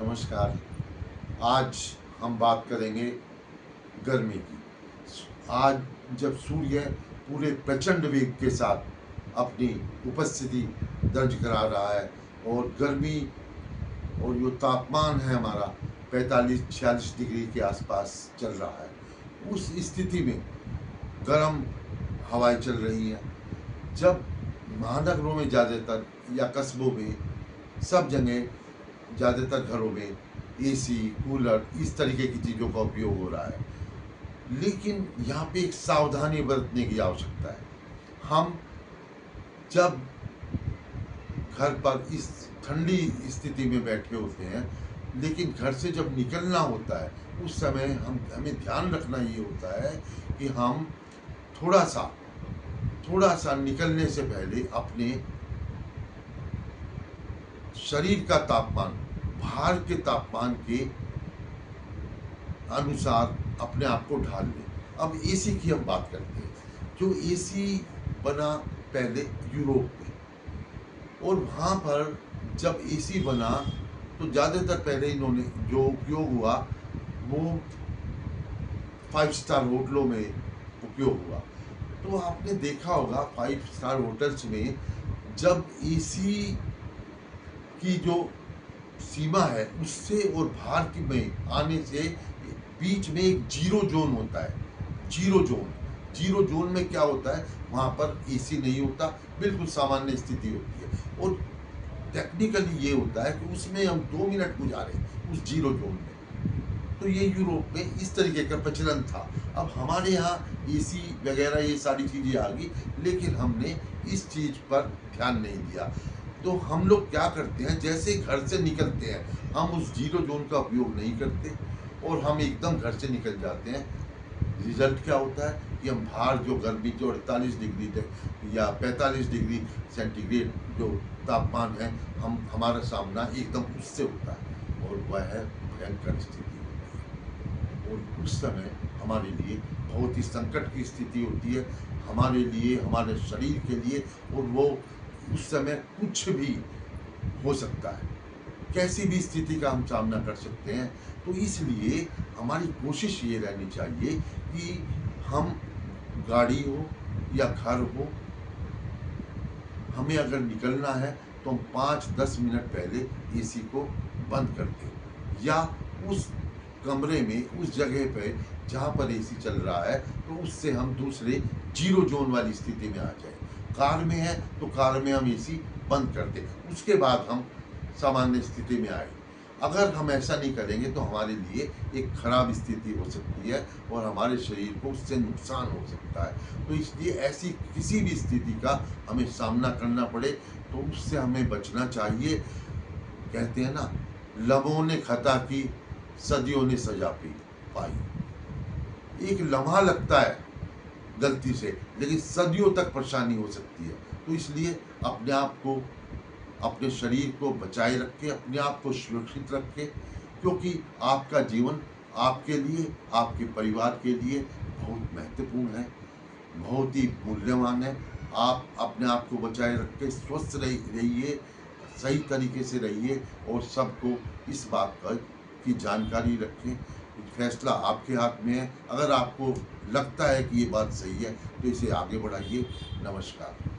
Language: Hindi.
नमस्कार। आज हम बात करेंगे गर्मी की। आज जब सूर्य पूरे प्रचंड वेग के साथ अपनी उपस्थिति दर्ज करा रहा है और गर्मी और जो तापमान है हमारा 45-46 डिग्री के आसपास चल रहा है, उस स्थिति में गर्म हवाएं चल रही हैं। जब महानगरों में ज़्यादातर या कस्बों में सब जगह ज़्यादातर घरों में एसी, कूलर इस तरीके की चीज़ों का उपयोग हो रहा है, लेकिन यहाँ पे एक सावधानी बरतने की आवश्यकता है। हम जब घर पर इस ठंडी स्थिति में बैठे होते हैं, लेकिन घर से जब निकलना होता है उस समय हमें ध्यान रखना ये होता है कि हम थोड़ा सा निकलने से पहले अपने शरीर का तापमान बाहर के तापमान के अनुसार अपने आप को ढाल लें। अब एसी की हम बात करते हैं। जो एसी बना पहले यूरोप में, और वहाँ पर जब एसी बना तो ज़्यादातर पहले इन्होंने जो उपयोग हुआ वो 5 स्टार होटलों में उपयोग हुआ। तो आपने देखा होगा 5 स्टार होटल्स में जब एसी की जो सीमा है उससे और बाहर की में आने से बीच में एक जीरो जोन होता है। जीरो जोन में क्या होता है, वहाँ पर एसी नहीं होता, बिल्कुल सामान्य स्थिति होती है। और टेक्निकली ये होता है कि उसमें हम 2 मिनट गुजारे उस जीरो जोन में। तो ये यूरोप में इस तरीके का प्रचलन था। अब हमारे यहाँ एसी वगैरह ये सारी चीज़ें आ गई, लेकिन हमने इस चीज़ पर ध्यान नहीं दिया। तो हम लोग क्या करते हैं, जैसे घर से निकलते हैं हम उस जीरो जोन का उपयोग नहीं करते और हम एकदम घर से निकल जाते हैं। रिजल्ट क्या होता है कि हम बाहर जो गर्मी जो 48 डिग्री या 45 डिग्री सेंटीग्रेड जो तापमान है, हमारा सामना एकदम उससे होता है और वह है भयंकर स्थिति होती है। और उस समय हमारे लिए बहुत ही संकट की स्थिति होती है, हमारे लिए, हमारे शरीर के लिए। और वो उस समय कुछ भी हो सकता है, कैसी भी स्थिति का हम सामना कर सकते हैं। तो इसलिए हमारी कोशिश ये रहनी चाहिए कि हम गाड़ी हो या घर हो, हमें अगर निकलना है तो हम 5-10 मिनट पहले एसी को बंद कर दें, या उस कमरे में, उस जगह पे जहाँ पर एसी चल रहा है, तो उससे हम दूसरे जीरो जोन वाली स्थिति में आ जाए। कार में है तो कार में हम एसी बंद कर दें, उसके बाद हम सामान्य स्थिति में आए। अगर हम ऐसा नहीं करेंगे तो हमारे लिए एक खराब स्थिति हो सकती है और हमारे शरीर को उससे नुकसान हो सकता है। तो इसलिए ऐसी किसी भी स्थिति का हमें सामना करना पड़े तो उससे हमें बचना चाहिए। कहते हैं ना, लम्हों ने खता की, सदियों ने सजा पाई। एक लम्हा लगता है गलती से, लेकिन सदियों तक परेशानी हो सकती है। तो इसलिए अपने आप को, अपने शरीर को बचाए रखें, अपने आप को सुरक्षित रखें, क्योंकि आपका जीवन आपके लिए, आपके परिवार के लिए बहुत महत्वपूर्ण है, बहुत ही मूल्यवान है। आप अपने आप को बचाए रखें, स्वस्थ रहिए, सही तरीके से रहिए और सबको इस बात का की जानकारी रखें। फैसला आपके हाथ में है। अगर आपको लगता है कि ये बात सही है तो इसे आगे बढ़ाइए। नमस्कार।